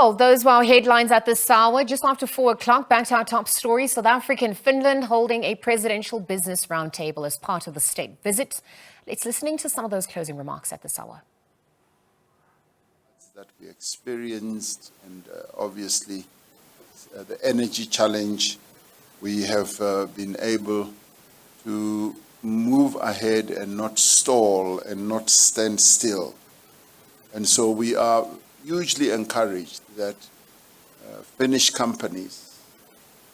Well, those were our headlines at this hour. Just after 4 o'clock, back to our top story. South Africa and Finland holding a presidential business roundtable as part of the state visit. Let's listening to some of those closing remarks at this hour. That we experienced, and obviously the energy challenge, we have been able to move ahead and not stall and not stand still. And so we are hugely encouraged that Finnish companies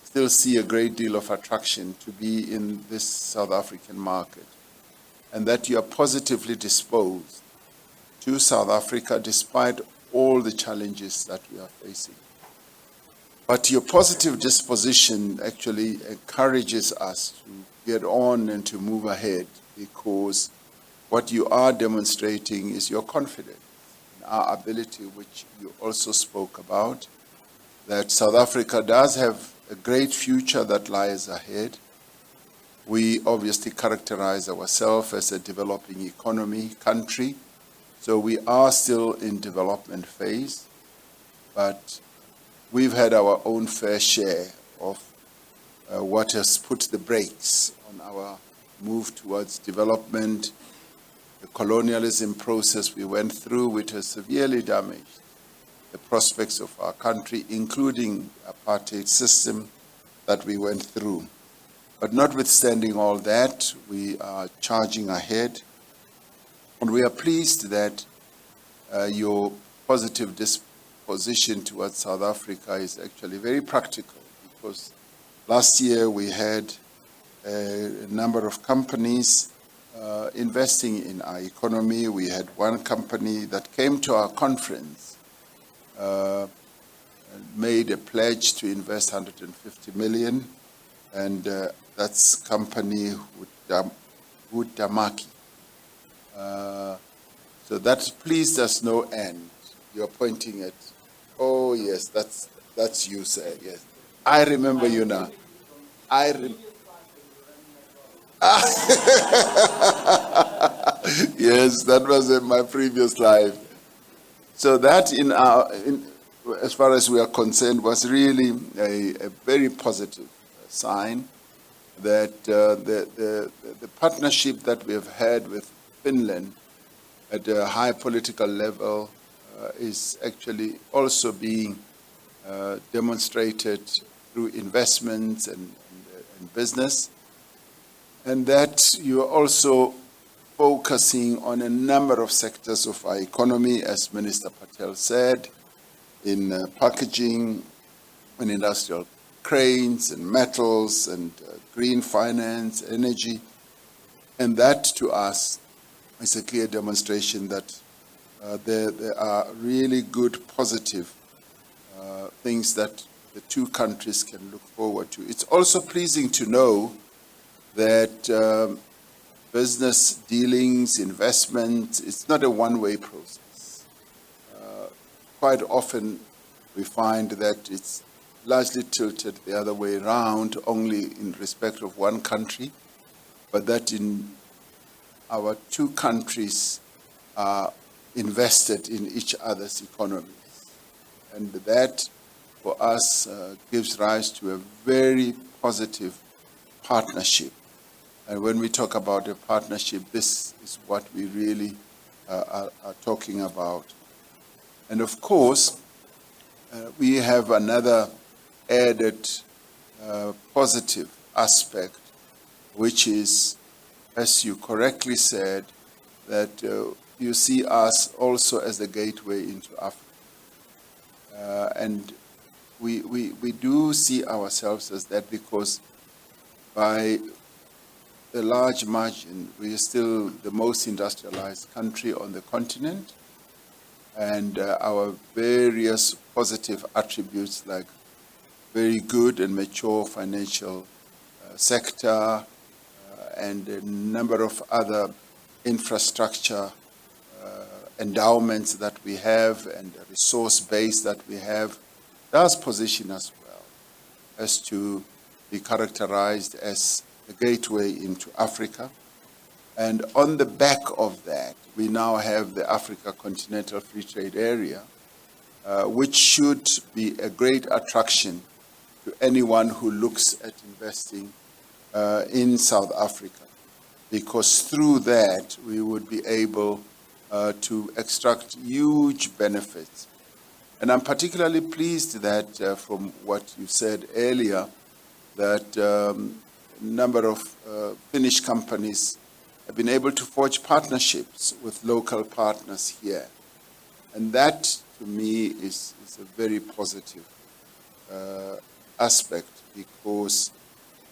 still see a great deal of attraction to be in this South African market, and that you are positively disposed to South Africa despite all the challenges that we are facing. But your positive disposition actually encourages us to get on and to move ahead, because what you are demonstrating is your confidence in our ability, which you also spoke about, that South Africa does have a great future that lies ahead. We obviously characterize ourselves as a developing economy country, so we are still in development phase, but we've had our own fair share of what has put the brakes on our move towards development. The colonialism process we went through, which has severely damaged the prospects of our country, including the apartheid system that we went through. But notwithstanding all that, we are charging ahead. And we are pleased that your positive disposition towards South Africa is actually very practical, because last year we had a number of companies investing in our economy. We had one company that came to our conference, made a pledge to invest 150 million, and that's company Huhtamaki. So that pleased us no end. You're pointing at, oh yes, that's you, sir. Yes, I remember you now. Yes, that was in my previous life. So that, as far as we are concerned, was really a very positive sign that the partnership that we have had with Finland at a high political level is actually also being demonstrated through investments and business, and that you are also focusing on a number of sectors of our economy, as Minister Patel said, in packaging, in industrial cranes and metals and green finance, energy, and that to us is a clear demonstration that there are really good, positive things that the two countries can look forward to. It's also pleasing to know that business dealings, investment, it's not a one-way process. Quite often we find that it's largely tilted the other way around, only in respect of one country, but that in our two countries are invested in each other's economies. And that, for us, gives rise to a very positive partnership. And when we talk about a partnership, this is what we really are talking about. And of course, we have another added positive aspect, which is, as you correctly said, that you see us also as the gateway into Africa. And we do see ourselves as that, because by a large margin, we are still the most industrialized country on the continent, and our various positive attributes like very good and mature financial sector and a number of other infrastructure endowments that we have and the resource base that we have does position us well as to be characterized as a gateway into Africa. And on the back of that, we now have the Africa Continental Free Trade Area, which should be a great attraction to anyone who looks at investing in South Africa, because through that we would be able to extract huge benefits. And I'm particularly pleased that from what you said earlier, that a number of Finnish companies have been able to forge partnerships with local partners here. And that, to me, is a very positive aspect, because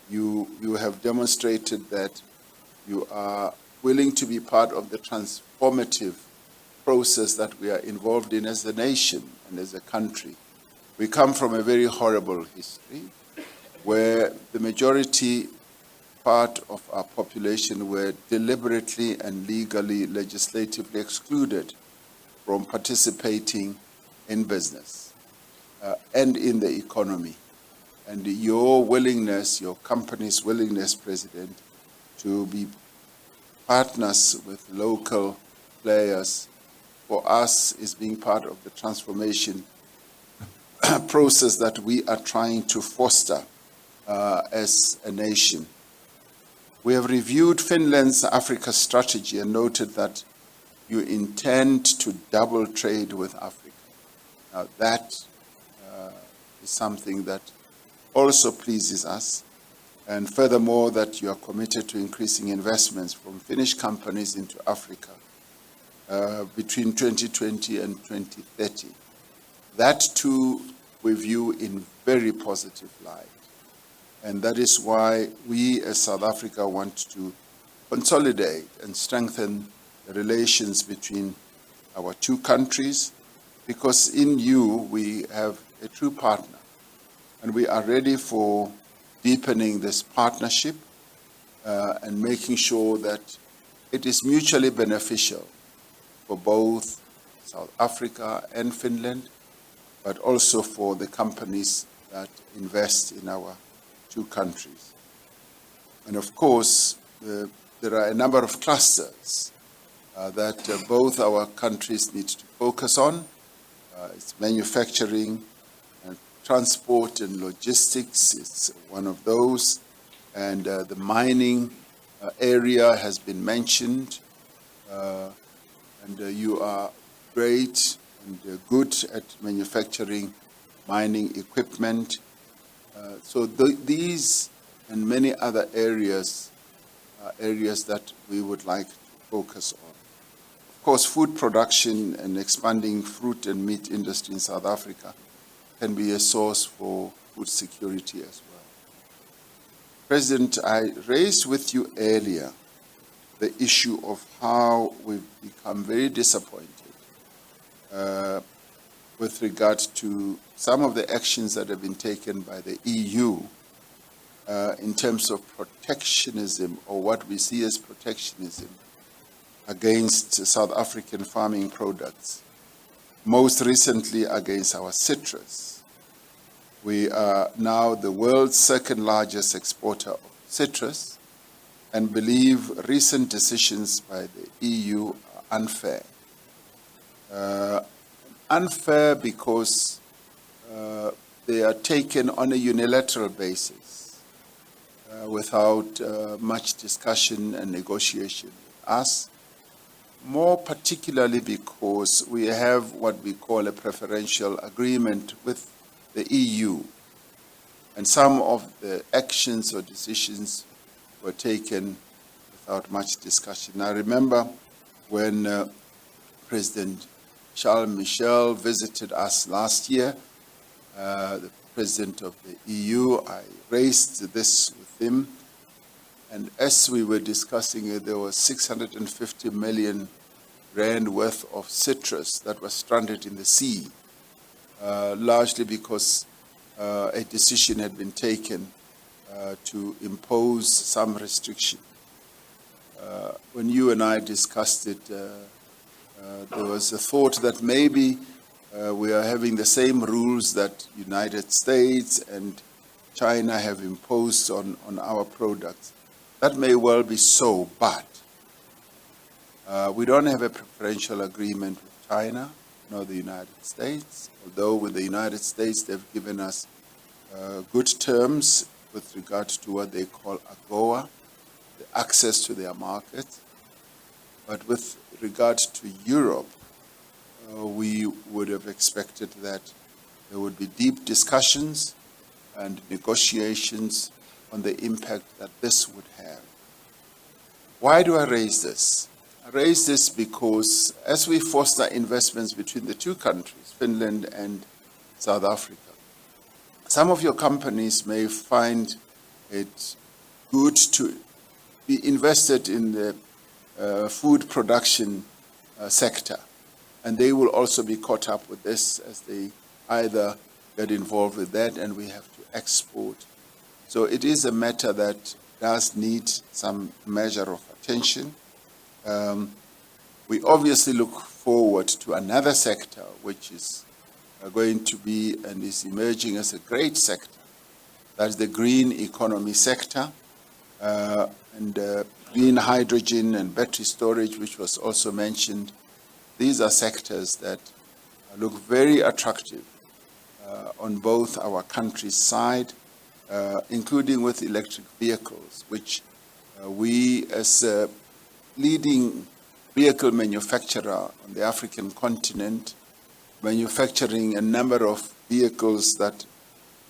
you have demonstrated that you are willing to be part of the transformative process that we are involved in as a nation and as a country. We come from a very horrible history where the majority part of our population were deliberately and legally, legislatively excluded from participating in business and in the economy. And your willingness, your company's willingness, President, to be partners with local players, for us is being part of the transformation process that we are trying to foster as a nation. We have reviewed Finland's Africa strategy and noted that you intend to double trade with Africa. Now that is something that also pleases us, and furthermore that you are committed to increasing investments from Finnish companies into Africa between 2020 and 2030. That too we view in very positive light. And that is why we as South Africa want to consolidate and strengthen the relations between our two countries, because in you we have a true partner. And we are ready for deepening this partnership and making sure that it is mutually beneficial for both South Africa and Finland, but also for the companies that invest in our two countries. And of course, there are a number of clusters that both our countries need to focus on. It's manufacturing, and transport and logistics is one of those. And the mining area has been mentioned. And you are great and good at manufacturing mining equipment. So these and many other areas are areas that we would like to focus on. Of course, food production and expanding fruit and meat industry in South Africa can be a source for food security as well. President, I raised with you earlier the issue of how we've become very disappointed with regard to some of the actions that have been taken by the EU in terms of protectionism, or what we see as protectionism, against South African farming products, most recently against our citrus. We are now the world's second largest exporter of citrus, and believe recent decisions by the EU are unfair. Unfair because they are taken on a unilateral basis without much discussion and negotiation with us, more particularly because we have what we call a preferential agreement with the EU, and some of the actions or decisions were taken without much discussion. I remember when President Charles Michel visited us last year, the President of the EU. I raised this with him, and as we were discussing it, there was 650 million rand worth of citrus that was stranded in the sea, largely because a decision had been taken to impose some restriction. When you and I discussed it, there was a thought that maybe we are having the same rules that United States and China have imposed on our products. That may well be so, but we don't have a preferential agreement with China. nor the United States, although with the United States they've given us good terms with regard to what they call AGOA, the access to their market. But with regard to Europe, we would have expected that there would be deep discussions and negotiations on the impact that this would have. Why do I raise this? I raise this because as we foster investments between the two countries, Finland and South Africa, some of your companies may find it good to be invested in the food production sector, and they will also be caught up with this as they either get involved with that and we have to export. So it is a matter that does need some measure of attention. We obviously look forward to another sector which is going to be and is emerging as a great sector. That's the green economy sector, and green hydrogen and battery storage, which was also mentioned. These are sectors that look very attractive on both our country's side, including with electric vehicles, which we as a leading vehicle manufacturer on the African continent, manufacturing a number of vehicles that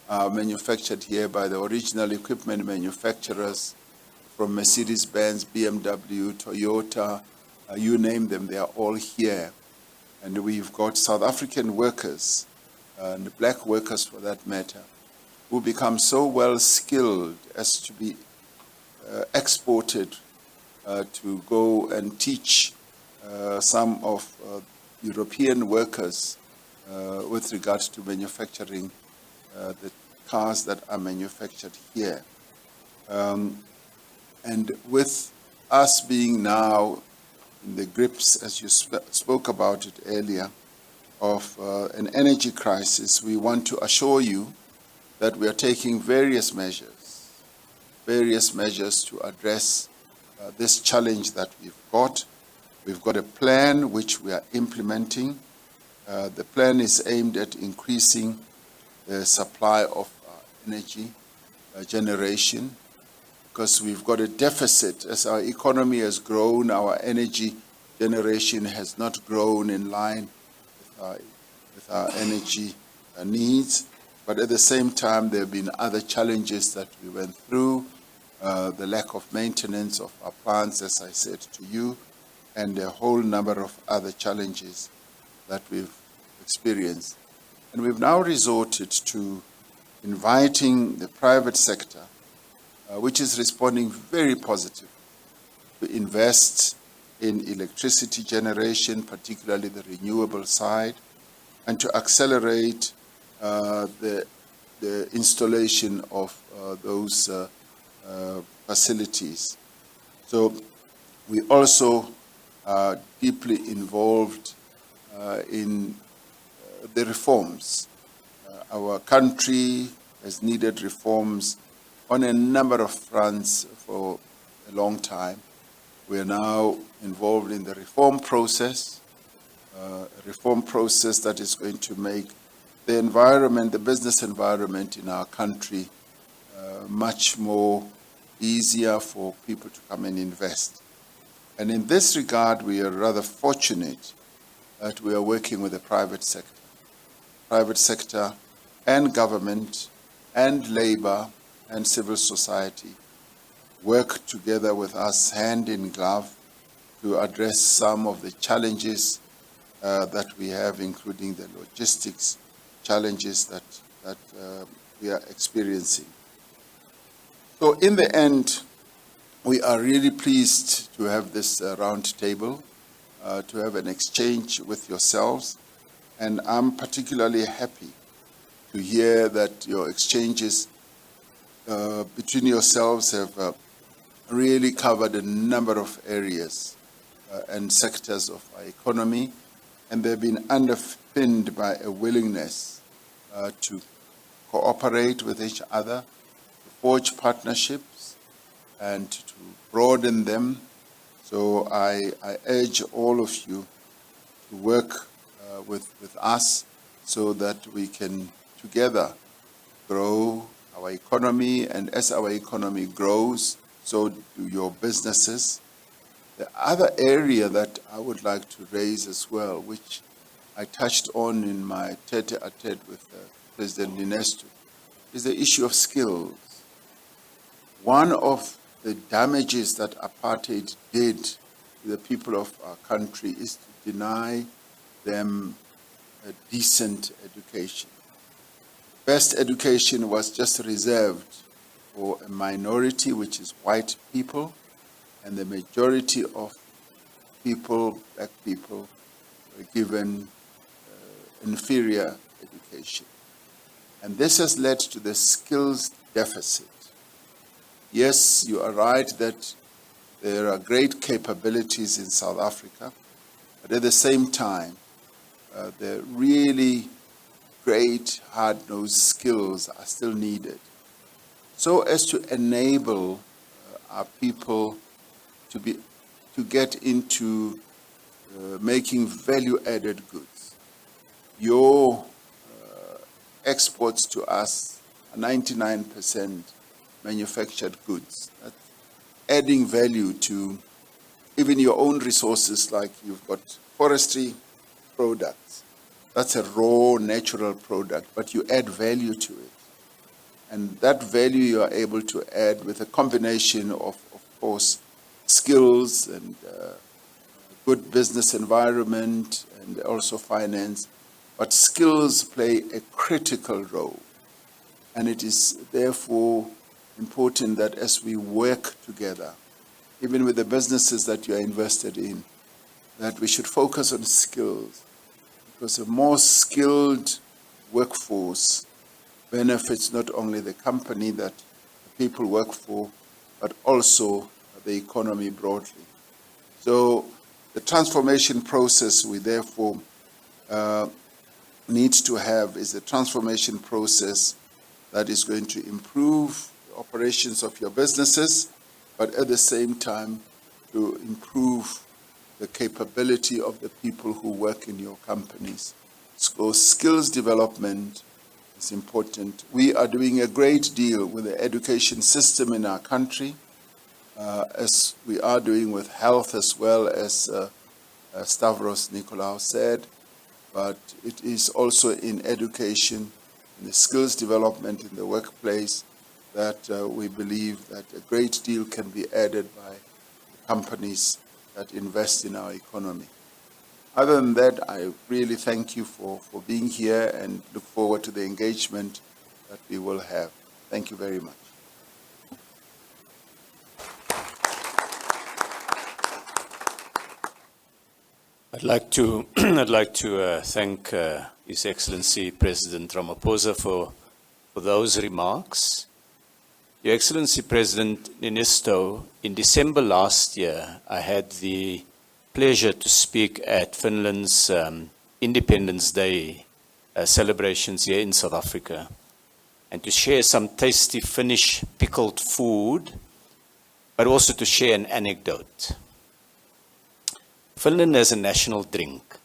are manufactured here by the original equipment manufacturers from Mercedes-Benz, BMW, Toyota, you name them, they are all here. And we've got South African workers, and black workers for that matter, who become so well skilled as to be exported to go and teach some of European workers with regards to manufacturing the cars that are manufactured here. And with us being now in the grips, as you spoke about it earlier, of an energy crisis, we want to assure you that we are taking various measures to address this challenge that we've got. We've got a plan which we are implementing. The plan is aimed at increasing the supply of energy generation, because we've got a deficit. As our economy has grown, our energy generation has not grown in line with our energy needs. But at the same time, there have been other challenges that we went through, the lack of maintenance of our plants, as I said to you, and a whole number of other challenges that we've experienced. And we've now resorted to inviting the private sector, which is responding very positively, to invest in electricity generation, particularly the renewable side, and to accelerate the installation of those facilities. So we also are deeply involved in the reforms. Our country has needed reforms on a number of fronts for a long time. We are now involved in the reform process, a reform process that is going to make the environment, the business environment in our country much more easier for people to come and invest. And in this regard, we are rather fortunate that we are working with the private sector. Private sector and government and labor and civil society work together with us hand in glove to address some of the challenges that we have, including the logistics challenges that we are experiencing. So in the end, we are really pleased to have this round table, to have an exchange with yourselves, and I'm particularly happy to hear that your exchanges between yourselves have really covered a number of areas and sectors of our economy, and they've been underpinned by a willingness to cooperate with each other, to forge partnerships, and to broaden them. So I urge all of you to work with us so that we can together grow our economy, and as our economy grows, so do your businesses. The other area that I would like to raise as well, which I touched on in my tete-a-tete with President Ninesto, is the issue of skills. One of the damages that apartheid did to the people of our country is to deny them a decent education. Best education was just reserved for a minority, which is white people, and the majority of people, black people, were given inferior education. And this has led to the skills deficit. Yes, you are right that there are great capabilities in South Africa, but at the same time, the really great hard-nosed skills are still needed, so as to enable our people to get into making value-added goods. Your exports to us are 99% manufactured goods. That's adding value to even your own resources, like you've got forestry products. That's a raw, natural product, but you add value to it. And that value you are able to add with a combination of course, skills and good business environment and also finance. But skills play a critical role. And it is therefore important that as we work together, even with the businesses that you are invested in, that we should focus on skills. Because a more skilled workforce benefits not only the company that people work for, but also the economy broadly. So the transformation process we therefore need to have is a transformation process that is going to improve the operations of your businesses, but at the same time to improve the capability of the people who work in your companies. So skills development is important. We are doing a great deal with the education system in our country, as we are doing with health as well, as Stavros Nicolaou said, but it is also in education, in the skills development in the workplace, that we believe that a great deal can be added by the companies that invest in our economy. Other than that, I really thank you for being here and look forward to the engagement that we will have. Thank you very much. I'd like to thank His Excellency President Ramaphosa for those remarks. Your Excellency President Ninesto, in December last year, I had the pleasure to speak at Finland's Independence Day celebrations here in South Africa, and to share some tasty Finnish pickled food, but also to share an anecdote. Finland has a national drink,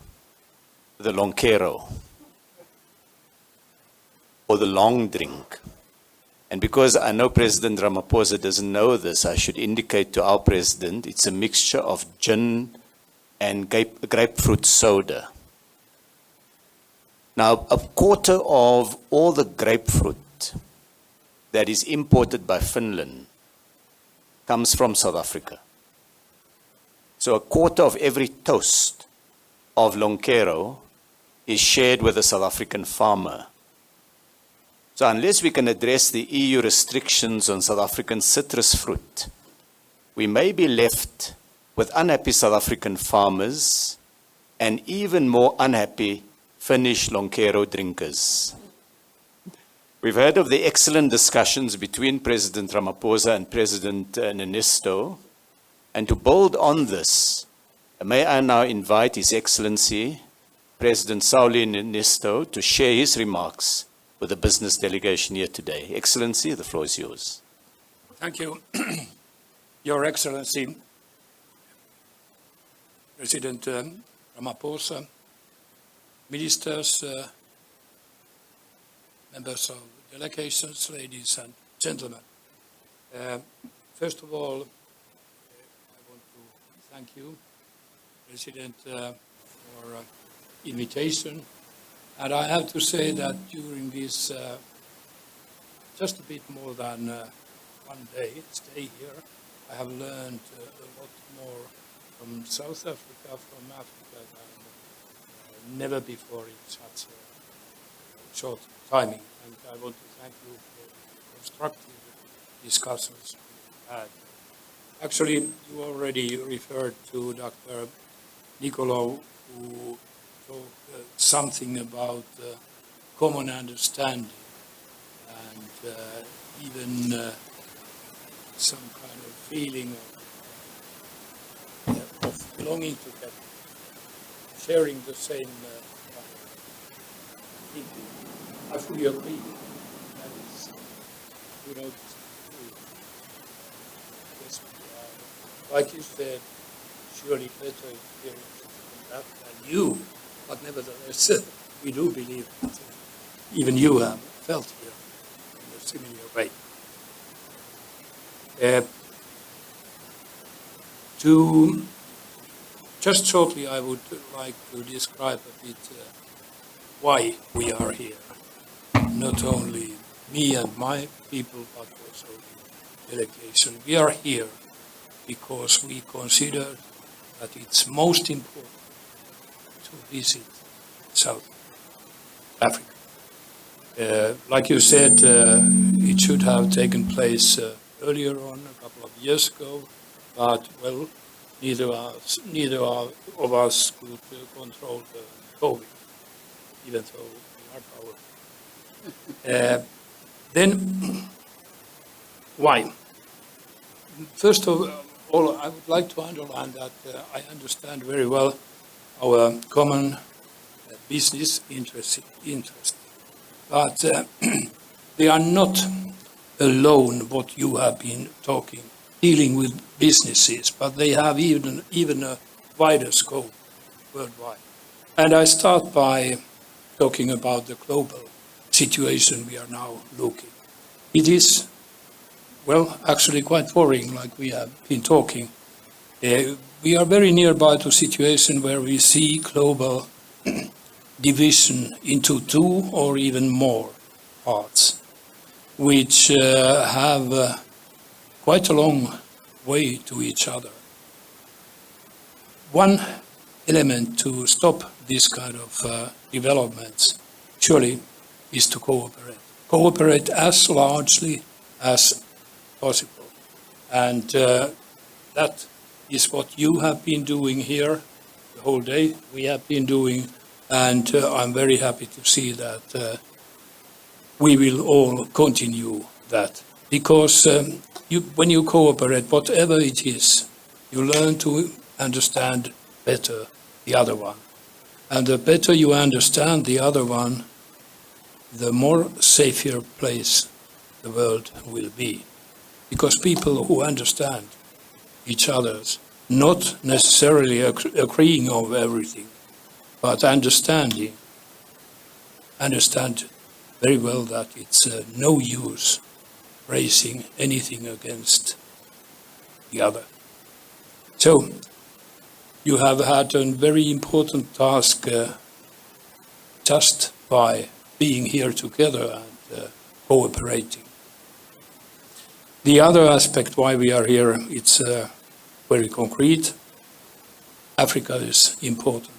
the lonkero, or the long drink. And because I know President Ramaphosa doesn't know this, I should indicate to our President it's a mixture of gin and grapefruit soda. Now, a quarter of all the grapefruit that is imported by Finland comes from South Africa. So a quarter of every toast of lonkero is shared with a South African farmer. So unless we can address the EU restrictions on South African citrus fruit, we may be left with unhappy South African farmers and even more unhappy Finnish lonkero drinkers. We've heard of the excellent discussions between President Ramaphosa and President Ninesto, and to build on this, may I now invite His Excellency President Sauli Ninesto to share his remarks with the business delegation here today. Excellency, the floor is yours. Thank you, Your Excellency, President Ramaphosa, ministers, members of delegations, ladies and gentlemen. First of all, I want to thank you, President, for invitation. And I have to say that during this just a bit more than 1 day stay here, I have learned a lot more from South Africa, from Africa, than never before in such a short timing. And I want to thank you for constructive discussions we had. Actually, you already referred to Dr. Nicolò, who talked something about common understanding and even some kind of feeling of belonging together, sharing the same thinking. I fully agree. That is, you know, yes, like you said, surely better experiences than that than you, but nevertheless, we do believe that even you have felt here in a similar way. Just shortly, I would like to describe a bit why we are here. Not only me and my people, but also the delegation. We are here because we consider that it's most important to visit South Africa. Like you said, it should have taken place earlier on, a couple of years ago, but, well, neither of us could control the COVID, even though we are powerful. Then, why? First of all, I would like to underline that I understand very well our common business interest, but they are not alone what you have been talking, dealing with businesses, but they have even a wider scope worldwide. And I start by talking about the global situation we are now looking. It is, well, actually quite worrying, like we have been talking. We are very nearby to a situation where we see global division into 2 or even more parts, which have quite a long way to each other. One element to stop this kind of developments surely is to cooperate. Cooperate as largely as possible. And that is what you have been doing here the whole day. We have been doing, and I'm very happy to see that we will all continue that. Because when you cooperate, whatever it is, you learn to understand better the other one. And the better you understand the other one, the more safer place the world will be. Because people who understand each other's, not necessarily agreeing on everything, but understand very well that it's no use raising anything against the other. So, you have had a very important task just by being here together and cooperating. The other aspect why we are here, it's very concrete. Africa is important,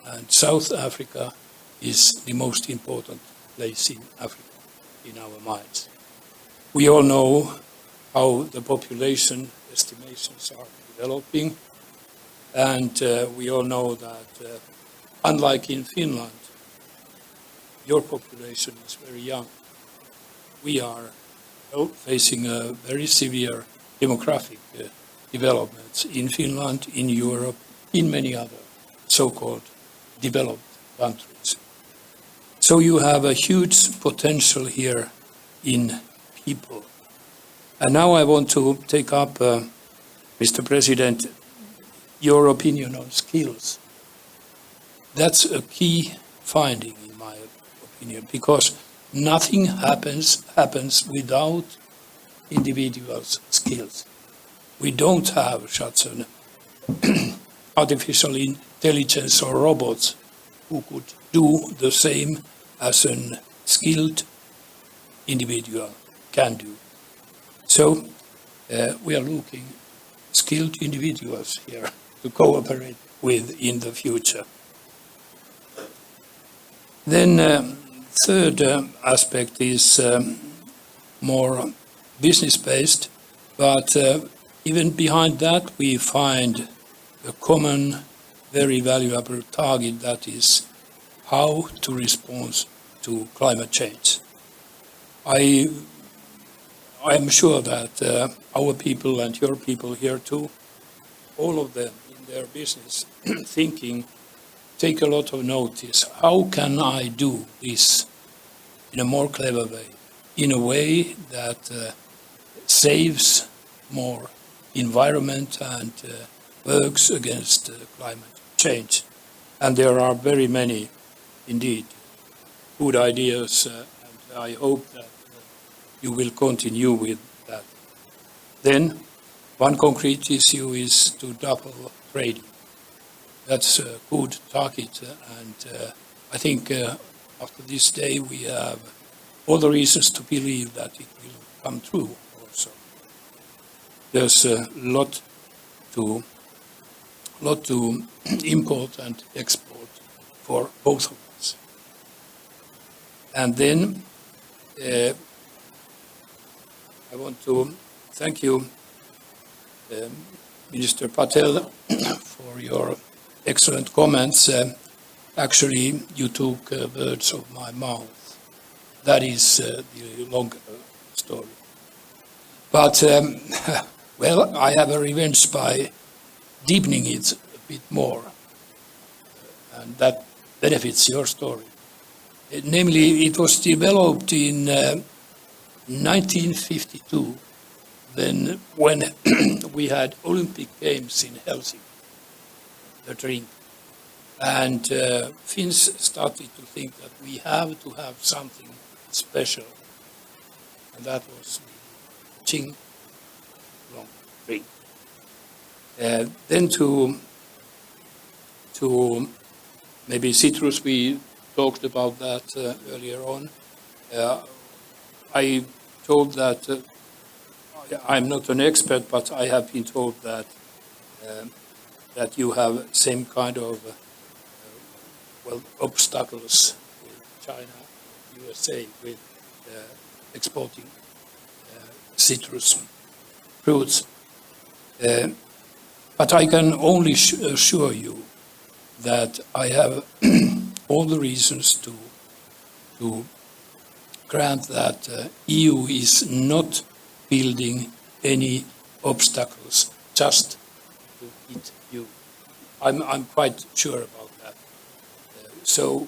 and South Africa is the most important place in Africa, in our minds. We all know how the population estimations are developing, and we all know that unlike in Finland, your population is very young. We are facing a very severe demographic developments in Finland, in Europe, in many other so-called developed countries. So you have a huge potential here in people. And now I want to take up, Mr. President, your opinion on skills. That's a key finding, in my opinion, because nothing happens without individuals' skills. We don't have such an artificial intelligence or robots who could do the same as a skilled individual can do. So we are looking skilled individuals here to cooperate with in the future. Then third aspect is more business-based, but even behind that we find a common, very valuable target, that is how to respond to climate change. I am sure that our people and your people here too, all of them in their business thinking, take a lot of notice. How can I do this in a more clever way, in a way that saves more environment and works against climate change? And there are very many, indeed, good ideas, and I hope that you will continue with that. Then, one concrete issue is to double trading. That's a good target, and I think after this day we have all the reasons to believe that it will come true also. There's a lot to import and export for both of us. And then I want to thank you, Minister Patel, for your excellent comments. Actually, you took words of my mouth. That is the long story. But, well, I have a revenge by deepening it a bit more, and that benefits your story. Namely, it was developed in 1952, then when we had Olympic Games in Helsinki, the drink. And Finns started to think that we have to have something special. And that was the Ching long drink. Then to maybe citrus, we talked about that earlier on. I told that I'm not an expert, but I have been told that that you have same kind of obstacles with China, USA, with exporting citrus fruits. But I can only assure you that I have all the reasons to grant that EU is not building any obstacles just to hit you. I'm quite sure about that. So,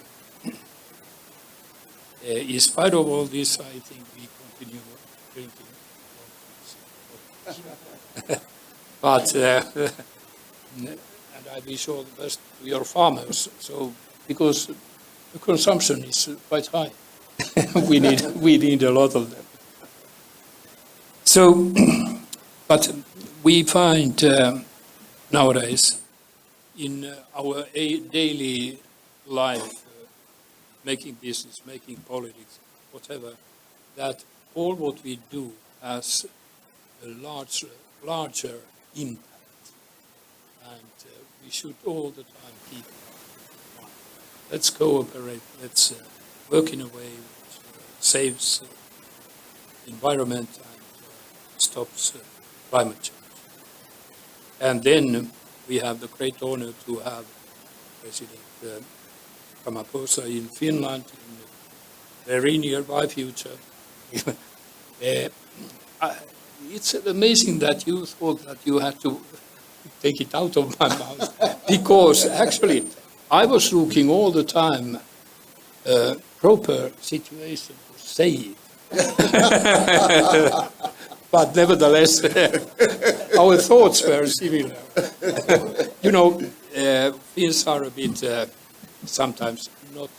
in spite of all this, I think we continue drinking. But, and I wish all the best to your farmers. So, because the consumption is quite high, we need a lot of them. So, but we find nowadays in our daily life, making business, making politics, whatever, that all what we do has a larger impact. And we should all the time keep it in mind. Let's cooperate, let's work in a way which saves environment and stops climate change. And then we have the great honor to have President Ramaphosa in Finland in the very nearby future. It's amazing that you thought that you had to take it out of my mouth, because actually I was looking all the time proper situation to say it. But nevertheless, our thoughts were similar. You know, Finns are a bit sometimes not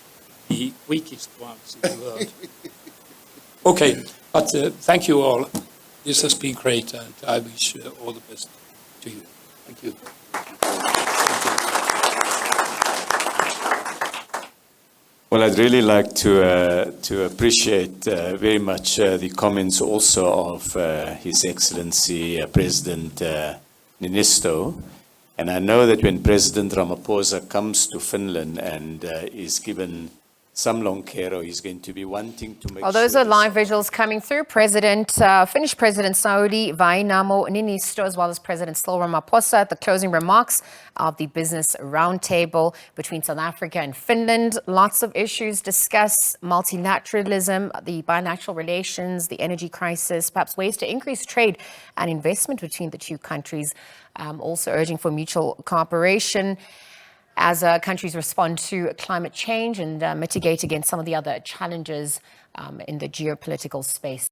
the weakest ones in the world. Okay, but thank you all. This has been great, and I wish all the best to you. Thank you. Well, I'd really like to appreciate very much the comments also of His Excellency President Niinisto. And I know that when President Ramaphosa comes to Finland and is given some long care, he's going to be wanting to make Well, those sure are live visuals coming through. Finnish President Sauli Vainamo Niinisto, as well as President Cyril Ramaphosa at the closing remarks of the business roundtable between South Africa and Finland. Lots of issues discussed: multilateralism, the bilateral relations, the energy crisis, perhaps ways to increase trade and investment between the two countries. Also urging for mutual cooperation as countries respond to climate change and mitigate against some of the other challenges in the geopolitical space.